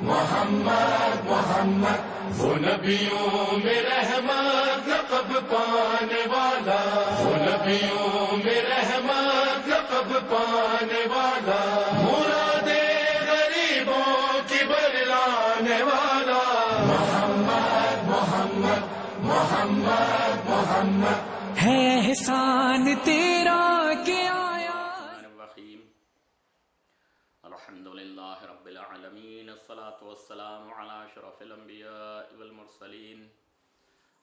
मोहम्मद मोहम्मद वो नबियों में रहमत लक़ब पाने वाला, वो नबियों में रहमत लक़ब पाने वाला, मुरादे गरीबों की बरलाने वाला। मोहम्मद मोहम्मद मोहम्मद मोहम्मद है एहसान तेरा के आया। अल्हम्दुलिल्लाह रब्बिल आलमीन, अस्सलातु वस्सलामु अला अशरफिल अंबिया वल मुरसलीन,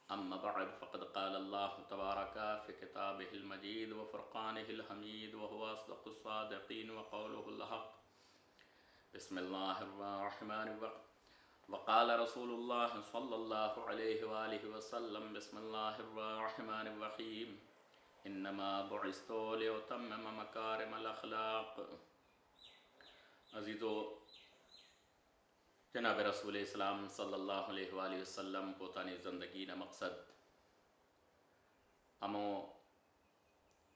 अम्मा बअद, फ़क़द क़ाल अल्लाहु तबारक फ़ी किताबिहिल मजीद व फ़ुरक़ानिहिल हमीद व हुवा अस्दक़ुस सादिक़ीन व क़ौलुहुल हक़। बिस्मिल्लाहिर रहमानिर रहीम। वक़ाल रसूलुल्लाह सल्लल्लाहु अलैहि वालिहि वसल्लम, बिस्मिल्लाहिर रहमानिर रहीम, इन्नमा बुइस्तु लिउतम्मिम मकारिमल अख़लाक़। अज़ीज़ो, जनाब रसूल इस्लाम सल्लल्लाहु अलैहि वालिहि वसल्लम પોતાની જિંદગીના મકસદ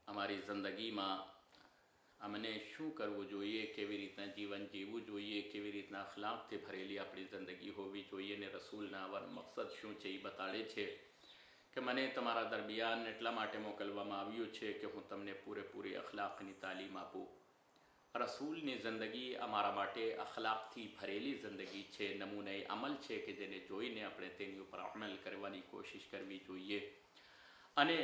અમારી જિંદગીમાં અમને શું કરવું જોઈએ, કેવી રીતના જીવન જીવવું જોઈએ, કેવી રીતના અખલાકથી ભરેલી આપણી જિંદગી હોવી જોઈએ ને રસૂલના આવવાનો મકસદ શું છે એ બતાડે છે કે મને તમારા દરમિયાન એટલા માટે મોકલવામાં આવ્યું છે કે હું તમને પૂરેપૂરી અખલાકની તાલીમ આપું। રસૂલની જિંદગી અમારા માટે અખલાકથી ભરેલી જિંદગી છે, નમૂને અમલ છે કે જેને જોઈને આપણે તેની ઉપર અમલ કરવાની કોશિશ કરવી જોઈએ। અને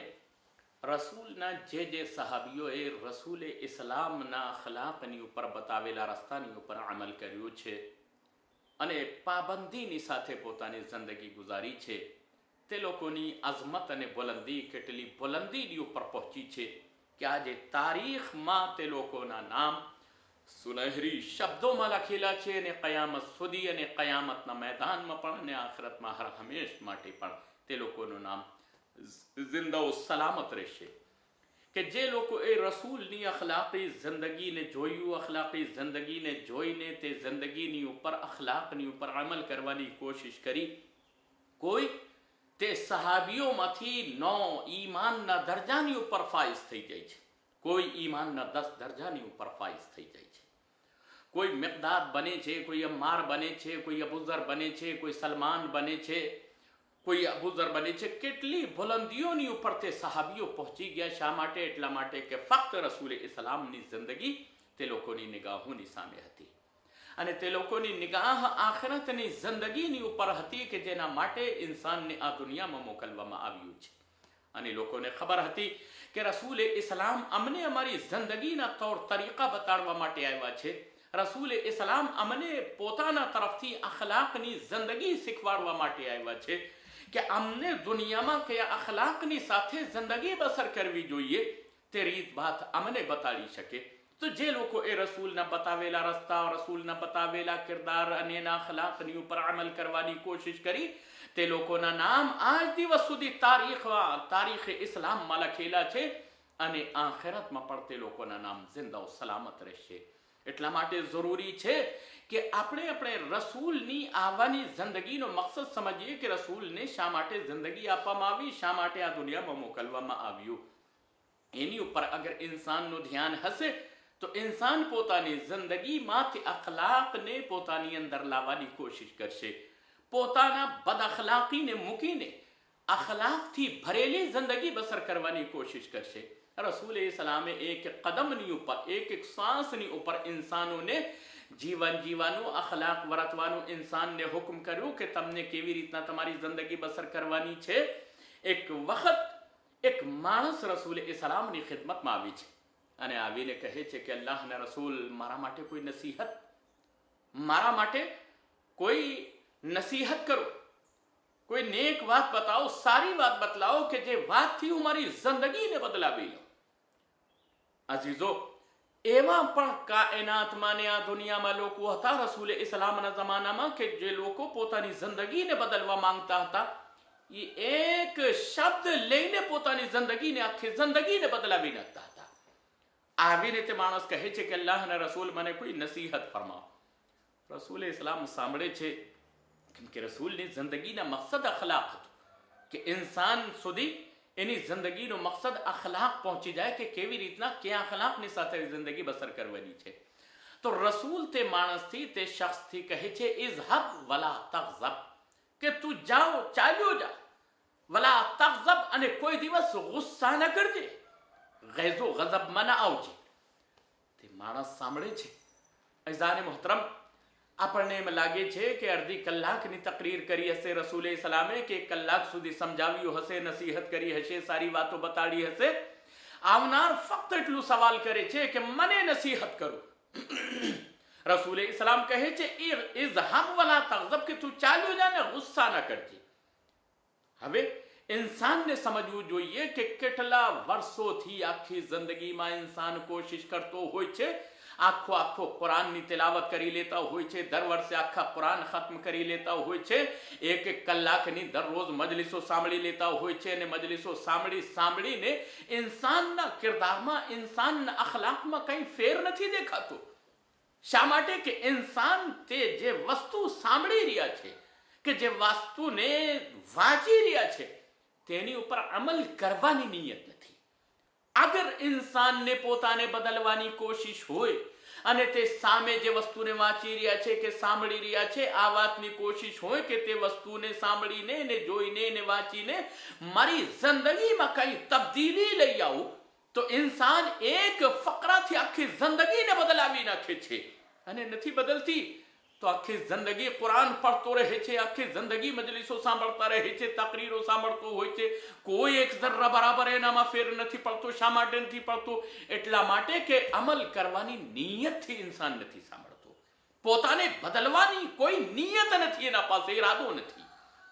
રસૂલના જે સહાબીઓએ રસૂલે ઇસ્લામના અખલાકની ઉપર બતાવેલા રસ્તાની ઉપર અમલ કર્યું છે અને પાબંદીની સાથે પોતાની જિંદગી ગુજારી છે, તે લોકોની અઝમત અને બુલંદી કેટલી બુલંદીની ઉપર પહોંચી છે કે આજે તારીખમાં તે લોકોના નામ સુનહેરી શબ્દોમાં લખેલા છે અને કયામત સુધી અને કયામતના મેદાનમાં પણ અને આખિરતમાં હર હંમેશ માટે પણ તે લોકોનું નામ जिंदा सलामत રહેશે કે જે લોકોએ રસૂલની અખલાકી જિંદગીને જોયું, અખલાકી જિંદગીને જોઈને તે જિંદગીની ઉપર અખલાકની ઉપર અમલ કરવાની કોશિશ કરી, કોઈ તે સહાબીઓમાંથી 9 ઈમાનના દરજાની ઉપર ફાઇઝ થઈ જાય છે, કોઈ ઈમાનના 10 દરજાની ઉપર ફાઇઝ થઈ જાય છે, કોઈ મિqદાદ બને છે, કોઈ અમ્માર બને છે, કોઈ અબૂઝર બને છે, કોઈ સલમાન બને છે, કોઈ અબૂઝર બને છે। કેટલી બુલંદીઓની ઉપર તે સહાબીઓ પહોંચી ગયા। શા માટે? એટલા માટે કે ફક્ત રસૂલ ઇસ્લામની જિંદગી તે લોકોની નિગાહોની સામે હતી અને તે લોકોની નિગાહ આખિરતની જિંદગીની ઉપર હતી કે જેના માટે ઇન્સાનને આ દુનિયામાં મોકલવામાં આવ્યું છે। અને લોકોને ખબર હતી કે રસૂલ ઇસ્લામ અમને અમારી જિંદગીના તौर તરીકા બતાડવા માટે આવ્યા છે। રસૂલ ઇસ્લામ અમને પોતાના તરફથી અખલાકની જિંદગી શીખવાડવા માટે આવ્યા છે કે અમને દુનિયામાં કયા અખલાકની સાથે જિંદગી બસર કરવી જોઈએ તે રીત બાત અમને બતાડી શકે। તો જે લોકો એ રસૂલના બતાવેલા રસ્તા, રસૂલના બતાવેલા કિરદાર અને એના અખલાકની ઉપર અમલ કરવાની કોશિશ કરી, તે લોકોના નામ આજ દિવસ સુધી તારીખે ઇસ્લામમાં લખેલા છે અને આખિરતમાં પણ તે લોકોના નામ જિંદા સલામત રહેશે। એટલા માટે જરૂરી છે કે આપણે રસૂલની આવવાની જિંદગીનો મકસદ સમજીએ કે રસૂલને શા માટે જિંદગી આપવામાં આવી, શા માટે આ દુનિયામાં મોકલવામાં આવ્યું। એની ઉપર અગર ઇન્સાનનું ધ્યાન હશે તો ઇન્સાન પોતાની જિંદગીમાંથી અખલાકને પોતાની અંદર લાવવાની કોશિશ કરશે, પોતાના બદ અખલાકીને મૂકીને અખલાકથી ભરેલી જિંદગી બસર કરવાની કોશિશ કરશે। રસૂલ ઇસ્લામે એક કદમની ઉપર, એક શ્વાસની ઉપર ઇન્સાનોને જીવન જીવવાનું, અખલાક વર્તવાનું ઇન્સાનને હુકમ કર્યું કે તમને કેવી રીતના તમારી જિંદગી બસર કરવાની છે। એક વખત એક માણસ રસૂલ ઇસ્લામની ખિદમતમાં આવી છે અને આવીને કહે છે કે અલ્લાહના રસૂલ, મારા માટે કોઈ નસીહત, મારા માટે કોઈ નસીહત કરો, કોઈ નેક વાત બતાવો, સારી વાત બતલાવો કે જે વાતથી હું મારી જિંદગીને બદલાવી લઉં। અઝીઝો, એવા પણ કાયનાતમાં ને આ દુનિયામાં લોકો હતા રસૂલ ઇસ્લામના જમાનામાં કે જે લોકો પોતાની જિંદગીને બદલવા માંગતા હતા, એ એક શબ્દ લઈને પોતાની જિંદગીને, આખી જિંદગીને બદલાવી નાખતા હતા। આવીને તે માણસ કહે છે કે અલ્લાહના રસૂલ, મને કોઈ નસીહત ફરમાવો। રસૂલ ઇસ્લામ સાંભળે છે કે રસૂલની જિંદગીના મકસદ અખલાક હતો કે ઇન્સાન સુધી એની જિંદગીનો મકસદ અખલાક પહોંચી જાય કે કેવી રીતના કયા અખલાકની સાથે જિંદગી બસર કરવાની છે। તો રસૂલ તે માણસથી, તે શખ્સથી કહે છે ઇઝહબ વલા તગઝબ, કે તું જાઓ, ચાલ્યો જા, વલા તગઝબ, અને કોઈ દિવસ ગુસ્સા ન કરજે, ગૈઝો ગઝબમાં ન આવજે. તે માણસ સાંભળે છે. અઝાને મોહતરમ, આપણને એમ લાગે છે કે અડધી કલાકની તકરીર કરી હશે રસૂલે સલામે, કે 1 કલાક સુધી સમજાવ્યું હશે, નસીહત કરી હશે, સારી વાતો બતાડી હશે. આવનાર ફક્ત એટલું સવાલ કરે છે કે મને નસીહત કરો. રસૂલે સલામ કહે છે ઇઝહબ વલા તગઝબ, કે તું ચાલ્યો જા ને ગુસ્સા ન કરજે. હવે इंसान ने समझવું જોઈએ કે કેટલા વર્ષોથી આખી જિંદગીમાં इंसान કોશિશ કરતો હોય છે, આખો કુરાનની તિલાવત કરી લેતા હોય છે, દર વર્ષે આખા કુરાન ખત્મ કરી લેતા હોય છે, 1-1 કલાકની દરરોજ મજલિસો સાંભળી લેતા હોય છે, અને મજલિસો સાંભળીને इंसानના કિરદારમાં, इंसानના અખલાકમાં કંઈ ફેર નથી દેખાતો. શા માટે? કે इंसान તે જે વસ્તુ સાંભળી રહ્યા છે, કે જે વસ્તુને વાંચી રહ્યા છે, તેની ઉપર અમલ કરવાની નિયત નથી. અગર इंसानને પોતાને બદલવાની કોશિશ હોય અને તે સામે જે વસ્તુને વાંચી રહ્યા છે કે સાંભળી રહ્યા છે, આ વાતની કોશિશ હોય કે તે વસ્તુને સાંભળીને ને જોઈને ને વાંચીને મારી જિંદગીમાં કઈ તબદીલી લઈ આવું, તો इंसान એક ફકરાથી આખી જિંદગીને બદલાવી નાખે છે. અને નથી બદલતી તો આખી જિંદગી કુરાન પડતો રહે છે, આખી જિંદગી મજલિસો સાંભળતા રહે છે, તકરીરો સાંભળતો હોય છે, કોઈ એક જર્રા બરાબર એનામાં ફેર નથી પડતો. શા માટે નથી પડતો? એટલા માટે કે અમલ કરવાની નિયતથી इंसान નથી સાંભળતો, પોતાને બદલવાની કોઈ નિયત નથી એના પાસે, ઈરાદો નથી.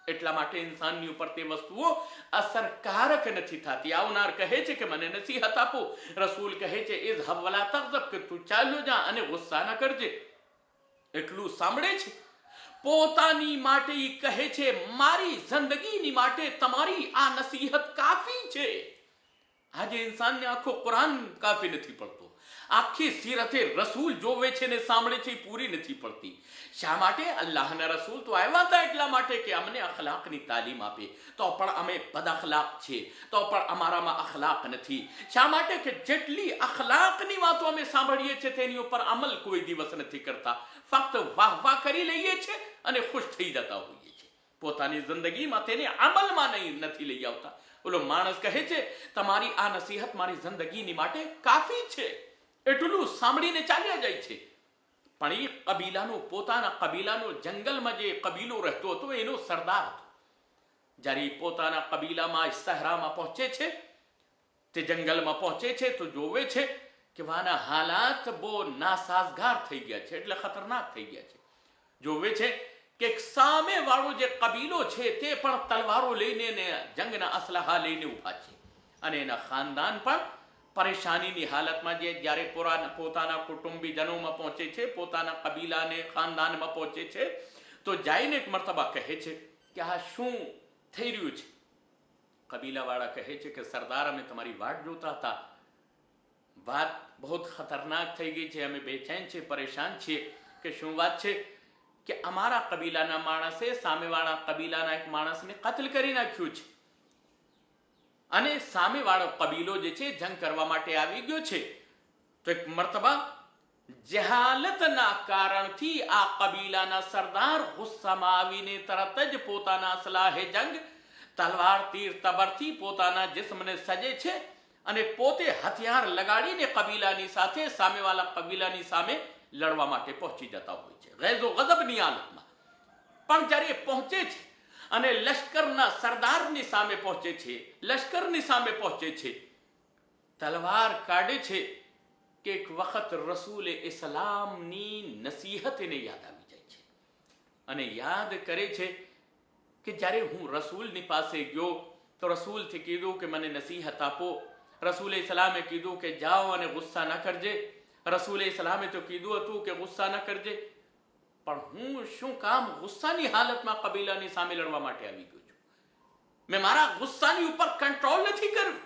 એટલા માટે इंसानની ઉપર તે વસ્તુઓ અસરકારક નથી થતી. આવનાર કહે છે કે મને નસીહત આપો. રસૂલ કહે છે ઇઝહબ વલા તગઝબ, કે તું ચાલ્યો જા અને ગુસ્સા ન કરજે. એટલું સાંભળે છે, પોતાની માટે કહે છે મારી જિંદગીની માટે તમારી આ નસીહત કાફી છે. આજે इंसानને આખો કુરાન કાફી નથી પડતો, આખી સીરતે રસૂલ જોવે છે ને સાંભળે છે, પૂરી નથી પડતી. શા માટે? અલ્લાહના રસૂલ તો આવ્યા હતા એટલા માટે કે અમને અખલાકની તાલીમ આપે, તો પણ અમે બદ અખલાક છે, તો પણ અમારામાં અખલાક નથી. શા માટે? કે જેટલી અખલાકની વાતો અમે સાંભળીએ છીએ તેની ઉપર અમલ કોઈ દિવસ નથી કરતા, ફક્ત વાહ કરી લઈએ છીએ અને ખુશ થઈ જતા હોઈએ છીએ, પોતાની જિંદગીમાં તેને અમલમાં નથી લઈ આવતા. ઓલો માણસ કહે છે તમારી આ નસીહત મારી જિંદગીની માટે કાફી છે, એટલું સાંભળીને ચાલ્યા જાય છે. પણ એ કબીલાનો, પોતાના કબીલાનો, જંગલમાં જે કબીલો રહેતો હતો એનો સરદાર હતો. જ્યારે પોતાના કબીલામાં સહરામાં પહોંચે છે, તે જંગલમાં પહોંચે છે, તો જોવે છે કે વાના હાલાત બહુ નાસાજગાર થઈ ગયા છે, એટલે ખતરનાક થઈ ગયા છે. જોવે છે કે સામે વાળો જે કબીલો છે તે પણ તલવારો લઈને ને જંગના અસલાહા લઈને ઊભા છે, અને એના ખાનદાન પણ પરેશાનીની હાલતમાં જે જ્યારે પોતાના કુટુંબીજનોમાં પહોંચે છે, પોતાના કબીલાને ખાનદાનમાં પહોંચે છે, તો જઈને એક મરતબા કહે છે કે આ શું થઈ રહ્યું છે? કબીલાવાળા કહે છે કે સરદાર, અમે તમારી વાટ જોતા હતા, વાત બહુ ખતરનાક થઈ ગઈ છે, અમે બેચેન છે, પરેશાન છીએ. કે શું વાત છે? કે અમારા કબીલાના માણસે સામેવાળા કબીલાના એક માણસને કત્લ કરી નાખ્યું છે, અને સામેવાળો કબીલો જે છે જંગ કરવા માટે આવી ગયો છે. તો એક મરતબા જહાલતના કારણથી આ કબીલાના સરદાર ગુસ્સામાં આવીને તરત જ પોતાના અસલાહે જંગ, તલવાર, તીર, તબરથી પોતાના જિસ્મને સજે છે અને પોતે હથિયાર લગાડીને કબીલાની સાથે, સામેવાળા કબીલાની સામે લડવા માટે પહોંચી જતા હોય છે, ગૈઝો ગઝબની હાલતમાં. પણ જ્યારે પહોંચે છે અને લશ્કરના સરદારની સામે પહોંચે છે, લશ્કરની સામે પહોંચે છે, તલવાર કાઢે છે કે એક વખત રસૂલે ઇસ્લામની નસીહત એને યાદ આવી જાય છે, અને યાદ કરે છે કે જ્યારે હું રસૂલની પાસે ગયો તો રસૂલથી કીધું કે મને નસીહત આપો. રસૂલે ઇસ્લામે કીધું કે જાઓ અને ગુસ્સા ન કરજે. રસૂલે ઇસ્લામે તો કીધું હતું કે ગુસ્સા ન કરજે, પણ હું શું કામ ગુસ્સાની હાલતમાં કબીલાની સામે લડવા માટે આવી ગયો છું? મેં મારા ગુસ્સાની ઉપર કંટ્રોલ નથી કર્યું.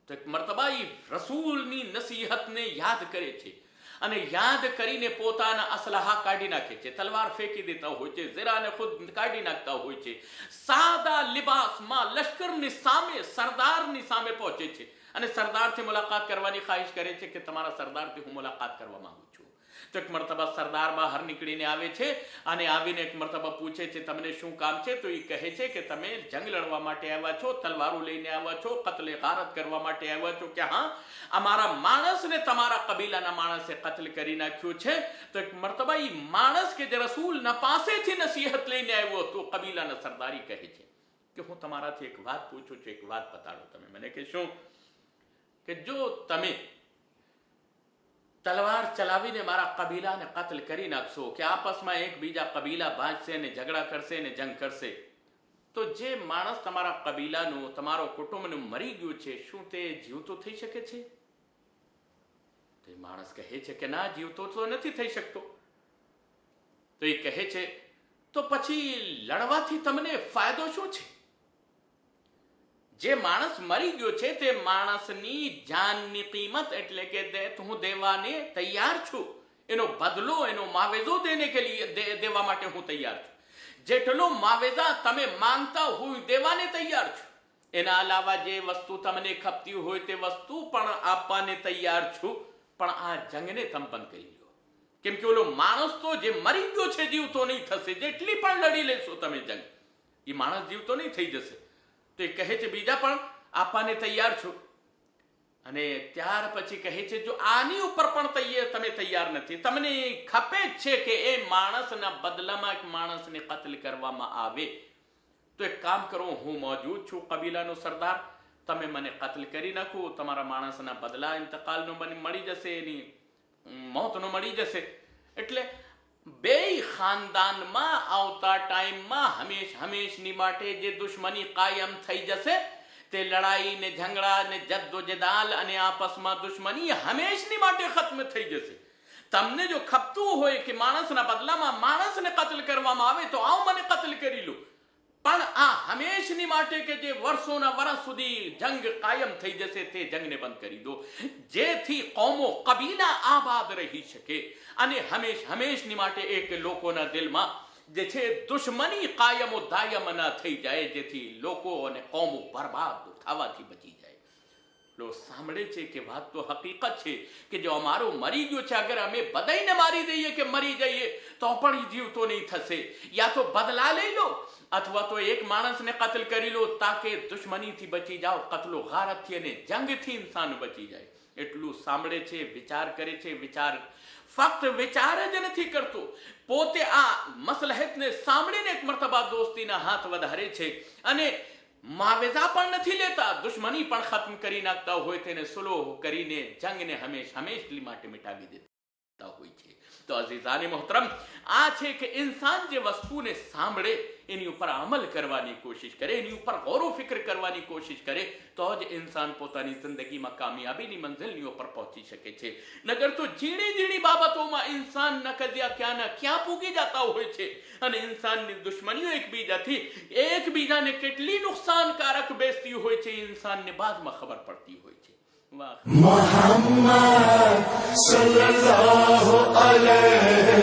તો એક મરતબા એ રસૂલની નસીહતને યાદ કરે છે, અને યાદ કરીને પોતાના અસલાહા કાઢી નાખે છે, તલવાર ફેંકી દેતા હોય છે, ઝીરાને ખુદ કાઢી નાખતા હોય છે, સાદા લિબાસમાં લશ્કરની સામે, સરદારની સામે પહોંચે છે, અને સરદારથી મુલાકાત કરવાની ખ્વાહિશ કરે છે કે તમારા સરદારથી હું મુલાકાત કરવા માંગુ છું. તો એક મરતબા સરદાર બહાર નીકળીને આવે છે અને આવીને એક મરતબા પૂછે છે તમને શું કામ છે? તો એ કહે છે કે તમે જંગ લડવા માટે આવ્યા છો, તલવારો લઈને આવ્યા છો, કત્લે ગારત કરવા માટે આવ્યા છો? કે હા, અમારા માણસને તમારા કબીલાના માણસે કત્લ કરી નાખ્યો છે. તો એક મરતબા એ માણસ કે જે રસૂલના પાસેથી નસીહત લઈને આવ્યો તો કબીલાના સરદારી કહે છે કે હું તમારાથી એક વાત પૂછું છું, એક વાત બતાડો તમે મને. કે શું? કે જો તમે તલવાર ચલાવીને મારા કબીલાને કત્લ કરી નાખશો, કે આપસમાં એકબીજા કબીલા બાંધશે ને ઝઘડા કરશે ને જંગ કરશે, તો જે માણસ તમારા કબીલાનું, તમારો કુટુંબનું મરી ગયું છે, શું તે જીવતો થઈ શકે છે? તો એ માણસ કહે છે કે ના, જીવતો તો નથી થઈ શકતો. તો એ કહે છે તો પછી લડવાથી તમને ફાયદો શું છે? જે માણસ મરી ગયો છે તે માણસની જાનની કિંમત એટલે કે હું દેવાને તૈયાર છું. એનો બદલો, એનો માવેજો દેને કે લીએ દેવા માટે હું તૈયાર છું. જેટલો માવેજા તમે માંગતા હોય દેવાને તૈયાર છું. એના અલાવા જે વસ્તુ તમને ખપતી હોય તે વસ્તુ પણ આપવાને તૈયાર છું. પણ આ જંગને તમે બંધ કરી લો, કેમ કે ઓલો માણસ તો જે મરી ગયો છે જીવતો નહીં થશે. જેટલી પણ લડી લેશો તમે જંગ, એ માણસ જીવતો નહીં થઈ જશે. તો એ કહે છે બીજા પણ આપવાને તૈયાર છો. અને ત્યાર પછી કહે છે જો આની ઉપર પણ તમે તૈયાર નથી, તમને ખપે છે કે એ માણસના બદલામાં એક માણસને કત્લ કરવામાં આવે, તો એક કામ કરો, હું મોજૂદ છું કબીલાનો સરદાર, તમે મને કત્લ કરી નાખો, તમારા માણસના બદલા ઇંતકાલનો મને મળી જશે, એની મોતનો મળી જશે. એટલે બે ખાનદાનમાં આવતા ટાઈમમાં હંમેશની માટે જે દુશ્મની કાયમ થઈ જશે, તે લડાઈ ને ઝઘડા ને જદ્દોજદાલ અને આપસમાં દુશ્મની હંમેશની માટે ખત્મ થઈ જશે. તમને જો ખપતું હોય કે માણસના બદલામાં માણસને કત્લ કરવામાં આવે તો આવો મને કત્લ કરી લો, પણ આ હંમેશની માટે કે જે વર્ષોના વર્ષ સુધી જંગ કાયમ થઈ જશે તે જંગને બંધ કરી દો, જેથી કોમો કબીલા આબાદ રહી શકે અને હંમેશની માટે એક લોકોના દિલમાં જે છે દુશ્મની કાયમો દાયમ ના થઈ જાય, જેથી લોકો અને કોમો બરબાદ થવાથી બચી જાય. લો સાંભળે છે કે વાત તો હકીકત છે કે જો અમારો મરી ગયો છે, અગર અમે બધાઈને મારી દઈએ કે મરી જઈએ તો પણ જીવતો નહીં થશે. યા તો બદલા લઈ લો અથવા તો એક માણસને કત્લ કરી લો તાકે દુશ્મનીથી બચી જાઓ, કત્લો ગારતથી અને જંગથી ઇન્સાન બચી જાય. એટલું સાંભળે છે, વિચાર કરે છે. ફક્ત વિચાર જ નથી કરતો, પોતે આ મસલહતને સાંભળીને એક મરતબા દોસ્તીના હાથ વધારે છે અને માવેજા પણ નથી લેતા, દુશ્મની પણ ખત્મ કરી નાખતા હોય, તેને સુલહ કરીને જંગને હંમેશની માટે મિટાવી દેતા હોય છે. તો અઝીઝાને મોહતરમ, આ છે કે ઇન્સાન જે વસ્તુને સાંભળે એની ઉપર અમલ કરવાની કોશિશ કરે, એની ઉપર ગૌર ફિક્ર કરવાની કોશિશ કરે, તો જ ઇન્સાન પોતાની જિંદગીમાં કામયાબીની મંઝિલની ઉપર પહોંચી શકે છે. નગર તો ઝીણી બાબતોમાં ઇન્સાન ન કદ્યા ક્યાં પૂગી જતા હોય છે અને ઇન્સાનની દુશ્મનીઓ એકબીજાને કેટલી નુકસાનકારક બેસતી હોય છે ઇન્સાનને બાદમાં ખબર પડતી હોય છે. मोहम्मद सल्लल्लाहु अलैहि